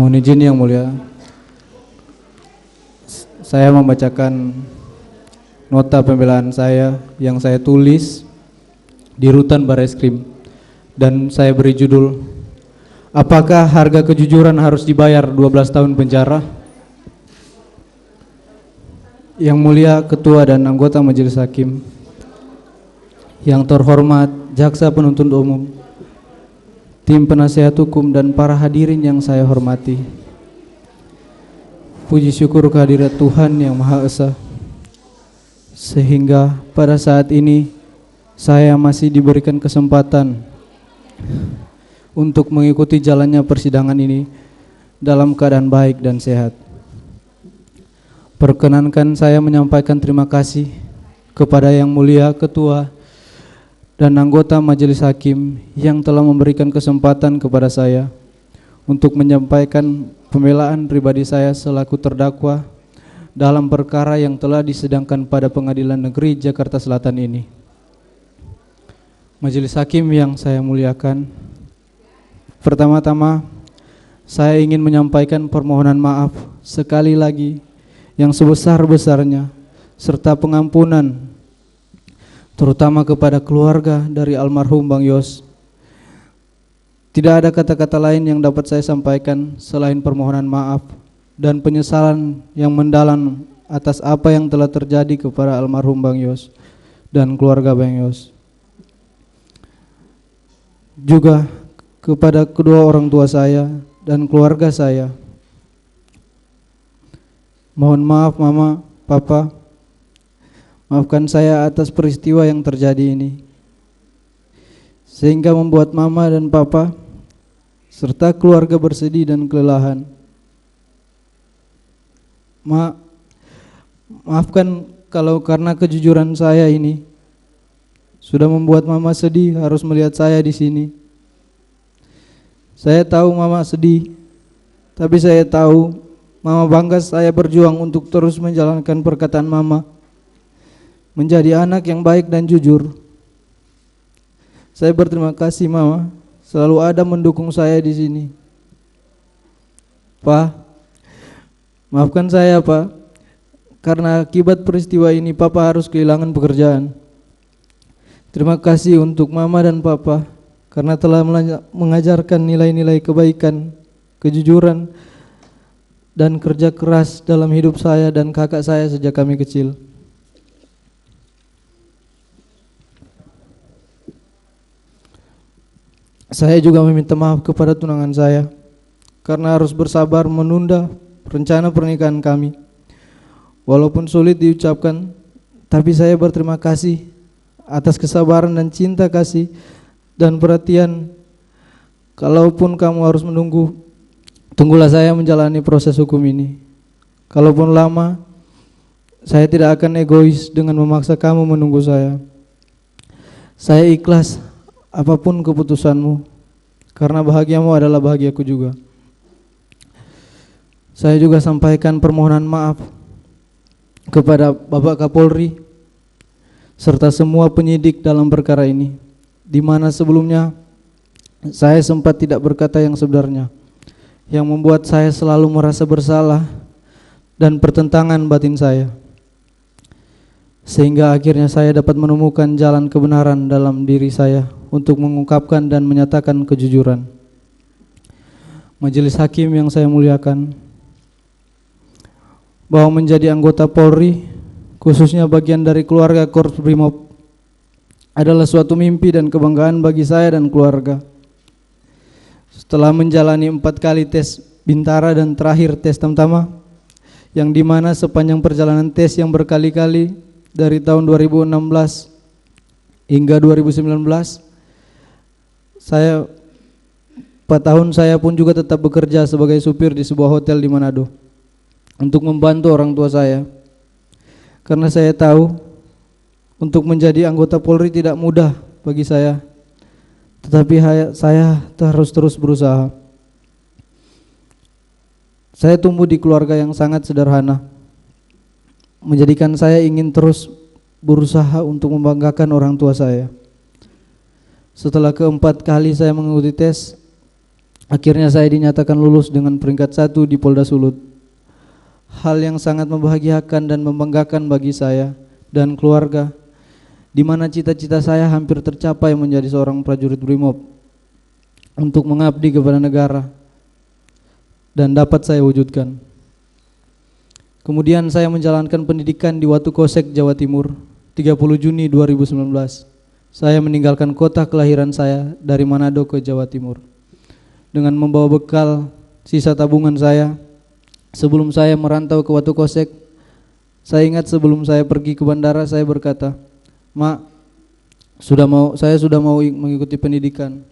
Mohon izin yang mulia, saya membacakan nota pembelaan saya yang saya tulis di Rutan Barreskrim dan saya beri judul, apakah harga kejujuran harus dibayar 12 tahun penjara? Yang mulia Ketua dan anggota Majelis Hakim, yang terhormat Jaksa Penuntut Umum, tim penasihat hukum dan para hadirin yang saya hormati. Puji syukur kehadirat Tuhan yang Maha Esa, sehingga pada saat ini saya masih diberikan kesempatan untuk mengikuti jalannya persidangan ini dalam keadaan baik dan sehat. Perkenankan saya menyampaikan terima kasih kepada Yang Mulia Ketua dan anggota Majelis Hakim yang telah memberikan kesempatan kepada saya untuk menyampaikan pembelaan pribadi saya selaku terdakwa dalam perkara yang telah disidangkan pada Pengadilan Negeri Jakarta Selatan ini. Majelis Hakim yang saya muliakan, pertama-tama saya ingin menyampaikan permohonan maaf sekali lagi yang sebesar-besarnya serta pengampunan terutama kepada keluarga dari almarhum Bang Yos. Tidak ada kata-kata lain yang dapat saya sampaikan selain permohonan maaf dan penyesalan yang mendalam atas apa yang telah terjadi kepada almarhum Bang Yos dan keluarga Bang Yos. Juga kepada kedua orang tua saya dan keluarga saya. Mohon maaf Mama, Papa, maafkan saya atas peristiwa yang terjadi ini, sehingga membuat Mama dan Papa serta keluarga bersedih dan kelelahan. Maafkan kalau karena kejujuran saya ini sudah membuat Mama sedih harus melihat saya di sini. Saya tahu Mama sedih, tapi saya tahu Mama bangga saya berjuang untuk terus menjalankan perkataan Mama, menjadi anak yang baik dan jujur. Saya berterima kasih Mama selalu ada mendukung saya di sini. Pak, maafkan saya Pak, karena akibat peristiwa ini Papa harus kehilangan pekerjaan. Terima kasih untuk Mama dan Papa karena telah mengajarkan nilai-nilai kebaikan, kejujuran, dan kerja keras dalam hidup saya dan kakak saya sejak kami kecil. Saya juga meminta maaf kepada tunangan saya karena harus bersabar menunda rencana pernikahan kami. Walaupun sulit diucapkan, tapi saya berterima kasih atas kesabaran dan cinta kasih dan perhatian. Kalaupun kamu harus menunggu, tunggulah saya menjalani proses hukum ini. Kalaupun lama, saya tidak akan egois dengan memaksa kamu menunggu saya. Saya ikhlas apapun keputusanmu, karena bahagiamu adalah bahagiaku juga. Saya juga sampaikan permohonan maaf kepada Bapak Kapolri serta semua penyidik dalam perkara ini, di mana sebelumnya saya sempat tidak berkata yang sebenarnya, yang membuat saya selalu merasa bersalah dan pertentangan batin saya, sehingga akhirnya saya dapat menemukan jalan kebenaran dalam diri saya untuk mengungkapkan dan menyatakan kejujuran. Majelis Hakim yang saya muliakan, bahwa menjadi anggota Polri, khususnya bagian dari keluarga Korps Brimob, adalah suatu mimpi dan kebanggaan bagi saya dan keluarga. Setelah menjalani 4 kali tes Bintara dan terakhir tes Tamtama, yang dimana sepanjang perjalanan tes yang berkali-kali dari tahun 2016 hingga 2019, 4 tahun saya pun juga tetap bekerja sebagai supir di sebuah hotel di Manado untuk membantu orang tua saya. Karena saya tahu untuk menjadi anggota Polri tidak mudah bagi saya, tetapi saya harus terus berusaha. Saya tumbuh di keluarga yang sangat sederhana, menjadikan saya ingin terus berusaha untuk membanggakan orang tua saya. Setelah keempat kali saya mengikuti tes, Akhirnya saya dinyatakan lulus dengan peringkat 1 di Polda Sulut. Hal yang sangat membahagiakan dan membanggakan bagi saya dan keluarga, di mana cita-cita saya hampir tercapai menjadi seorang prajurit BRIMOB untuk mengabdi kepada negara, dan dapat saya wujudkan. Kemudian saya menjalankan pendidikan di Watu Kosek, Jawa Timur, 30 Juni 2019. Saya meninggalkan kota kelahiran saya dari Manado ke Jawa Timur dengan membawa bekal sisa tabungan saya. Sebelum saya merantau ke Watu Kosek, saya ingat sebelum saya pergi ke bandara saya berkata, "Mak, saya sudah mau mengikuti pendidikan."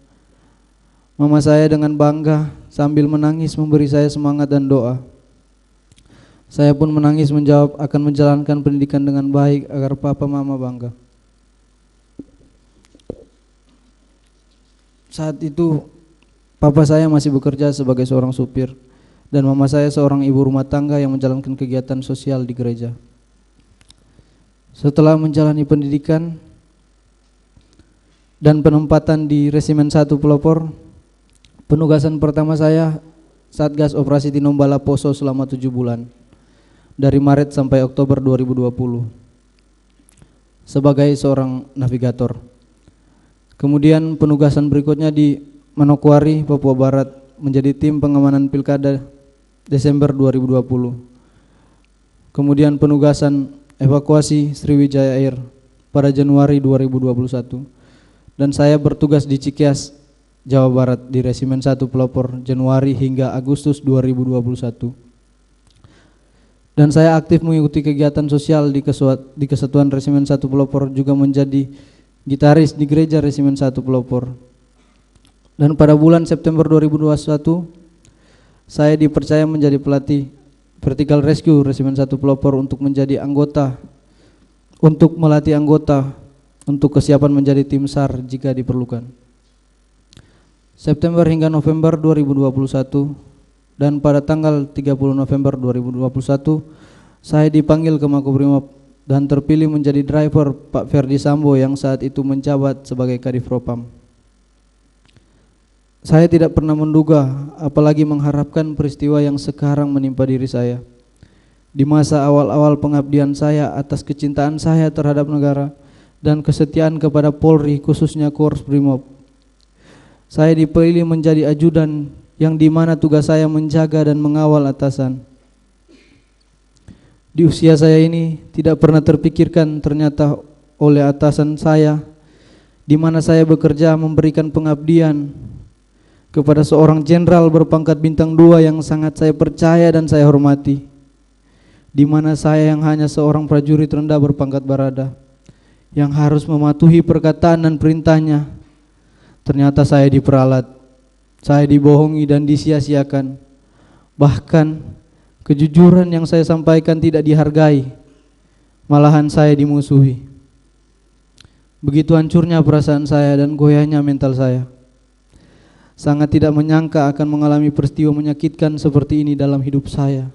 Mama saya dengan bangga sambil menangis memberi saya semangat dan doa. Saya pun menangis menjawab akan menjalankan pendidikan dengan baik agar papa mama bangga. Saat itu papa saya masih bekerja sebagai seorang supir dan mama saya seorang ibu rumah tangga yang menjalankan kegiatan sosial di gereja. Setelah menjalani pendidikan dan penempatan di Resimen 1 Pelopor, penugasan pertama saya Satgas Operasi Tinombala Poso selama 7 bulan, dari Maret sampai Oktober 2020, sebagai seorang navigator. Kemudian penugasan berikutnya di Manokwari, Papua Barat, menjadi tim pengamanan Pilkada Desember 2020. Kemudian penugasan evakuasi Sriwijaya Air pada Januari 2021. Dan saya bertugas di Cikias, Jawa Barat di Resimen 1 Pelopor Januari hingga Agustus 2021. Dan saya aktif mengikuti kegiatan sosial di Kesatuan Resimen 1 Pelopor, juga menjadi gitaris di gereja Resimen 1 Pelopor. Dan pada bulan September 2021, saya dipercaya menjadi pelatih Vertical Rescue Resimen 1 Pelopor untuk melatih anggota untuk kesiapan menjadi tim SAR jika diperlukan. September hingga November 2021, dan pada tanggal 30 November 2021 saya dipanggil ke Makobrimob dan terpilih menjadi driver Pak Ferdi Sambo yang saat itu menjabat sebagai Kadif Propam. Saya tidak pernah menduga, apalagi mengharapkan peristiwa yang sekarang menimpa diri saya. Di masa awal-awal pengabdian saya atas kecintaan saya terhadap negara dan kesetiaan kepada Polri, khususnya Korps Brimob, saya dipilih menjadi ajudan yang dimana tugas saya menjaga dan mengawal atasan. Di usia saya ini tidak pernah terpikirkan ternyata oleh atasan saya, di mana saya bekerja memberikan pengabdian kepada seorang jenderal berpangkat bintang 2 yang sangat saya percaya dan saya hormati, di mana saya yang hanya seorang prajurit rendah berpangkat barada yang harus mematuhi perkataan dan perintahnya, ternyata saya diperalat, saya dibohongi dan disia-siakan. Bahkan kejujuran yang saya sampaikan tidak dihargai, malahan saya dimusuhi. Begitu hancurnya perasaan saya dan goyahnya mental saya. Sangat tidak menyangka akan mengalami peristiwa menyakitkan seperti ini dalam hidup saya.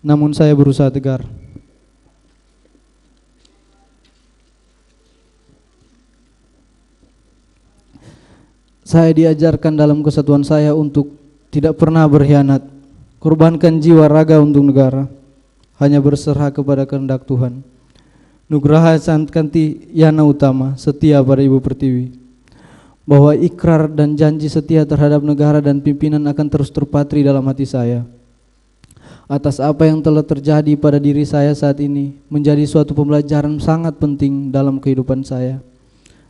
Namun saya berusaha tegar. Saya diajarkan dalam kesatuan saya untuk tidak pernah berkhianat, korbankan jiwa raga untuk negara, hanya berserah kepada kehendak Tuhan. Nugraha Santanti Yana Utama, setia pada Ibu Pertiwi, bahwa ikrar dan janji setia terhadap negara dan pimpinan akan terus terpatri dalam hati saya. Atas apa yang telah terjadi pada diri saya saat ini menjadi suatu pembelajaran sangat penting dalam kehidupan saya,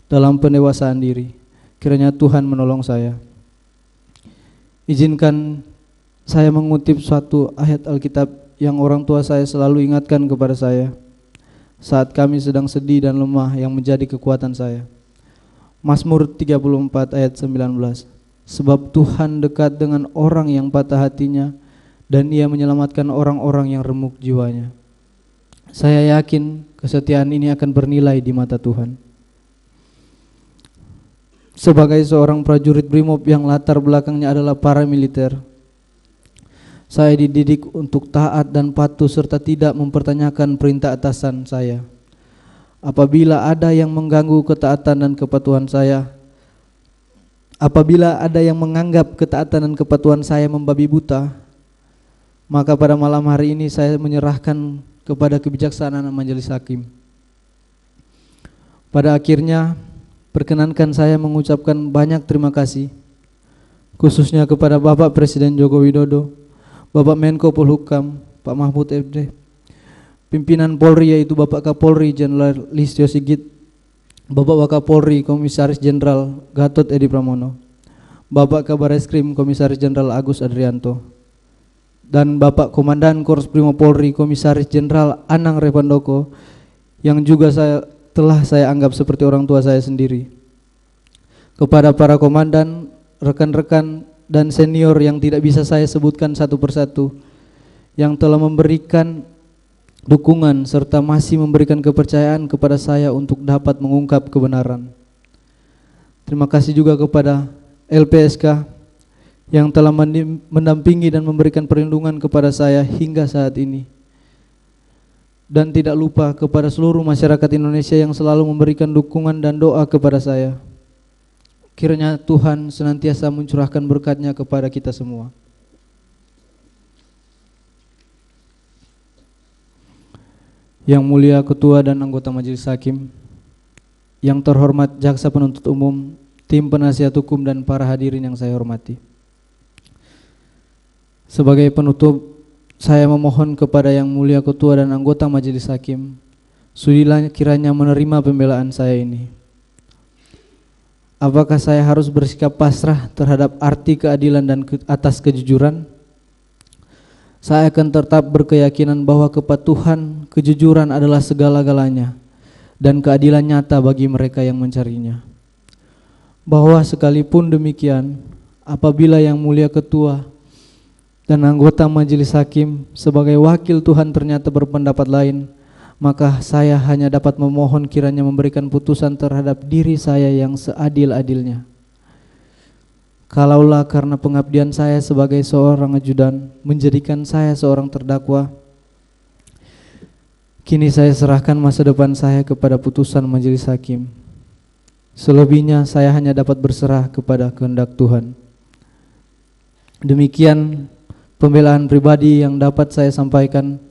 dalam pendewasaan diri. Kiranya Tuhan menolong saya. Izinkan saya mengutip suatu ayat Alkitab yang orang tua saya selalu ingatkan kepada saya saat kami sedang sedih dan lemah, yang menjadi kekuatan saya. Mazmur 34 ayat 19. Sebab Tuhan dekat dengan orang yang patah hatinya, dan Ia menyelamatkan orang-orang yang remuk jiwanya. Saya yakin kesetiaan ini akan bernilai di mata Tuhan. Sebagai seorang prajurit Brimob yang latar belakangnya adalah paramiliter, saya dididik untuk taat dan patuh serta tidak mempertanyakan perintah atasan saya. Apabila ada yang mengganggu ketaatan dan kepatuhan saya, apabila ada yang menganggap ketaatan dan kepatuhan saya membabi buta, maka pada malam hari ini saya menyerahkan kepada kebijaksanaan majelis hakim. Pada akhirnya, perkenankan saya mengucapkan banyak terima kasih, khususnya kepada Bapak Presiden Joko Widodo, Bapak Menko Polhukam, Pak Mahfud MD, pimpinan Polri yaitu Bapak Kapolri Jenderal Listio Sigit, Bapak Wakapolri Komisaris Jenderal Gatot Edi Pramono, Bapak Kabareskrim Komisaris Jenderal Agus Adrianto, dan Bapak Komandan Korps Brimo Polri Komisaris Jenderal Anang Revandoko yang juga telah saya anggap seperti orang tua saya sendiri. Kepada para komandan, rekan-rekan dan senior yang tidak bisa saya sebutkan satu persatu, yang telah memberikan dukungan serta masih memberikan kepercayaan kepada saya untuk dapat mengungkap kebenaran. Terima kasih juga kepada LPSK yang telah mendampingi dan memberikan perlindungan kepada saya hingga saat ini. Dan tidak lupa kepada seluruh masyarakat Indonesia yang selalu memberikan dukungan dan doa kepada saya. Kiranya Tuhan senantiasa mencurahkan berkat-Nya kepada kita semua. Yang mulia Ketua dan anggota Majelis Hakim, yang terhormat Jaksa Penuntut Umum, tim penasihat hukum dan para hadirin yang saya hormati. Sebagai penutup, saya memohon kepada yang mulia Ketua dan anggota Majelis Hakim, sudilah kiranya menerima pembelaan saya ini. Apakah saya harus bersikap pasrah terhadap arti keadilan dan atas kejujuran? Saya akan tetap berkeyakinan bahwa kepatuhan, kejujuran adalah segala-galanya dan keadilan nyata bagi mereka yang mencarinya. Bahwa sekalipun demikian, apabila yang mulia Ketua dan anggota Majelis Hakim sebagai wakil Tuhan ternyata berpendapat lain, maka saya hanya dapat memohon kiranya memberikan putusan terhadap diri saya yang seadil-adilnya. Kalaulah karena pengabdian saya sebagai seorang ajudan menjadikan saya seorang terdakwa, kini saya serahkan masa depan saya kepada putusan Majelis Hakim. Selebihnya saya hanya dapat berserah kepada kehendak Tuhan. Demikian pembelaan pribadi yang dapat saya sampaikan,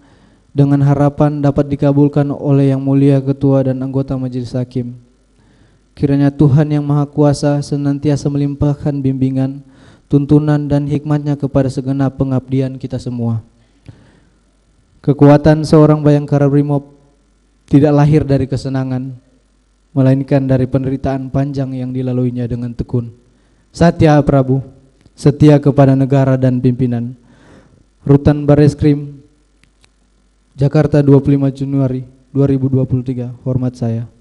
dengan harapan dapat dikabulkan oleh yang mulia Ketua dan anggota Majelis Hakim. Kiranya Tuhan yang Maha Kuasa senantiasa melimpahkan bimbingan, tuntunan dan hikmat-Nya kepada segenap pengabdian kita semua. Kekuatan seorang Bayangkara Brimob tidak lahir dari kesenangan, melainkan dari penderitaan panjang yang dilaluinya dengan tekun. Satya Prabu, setia kepada negara dan pimpinan. Rutan Bareskrim, Jakarta 25 Januari 2023. Hormat saya.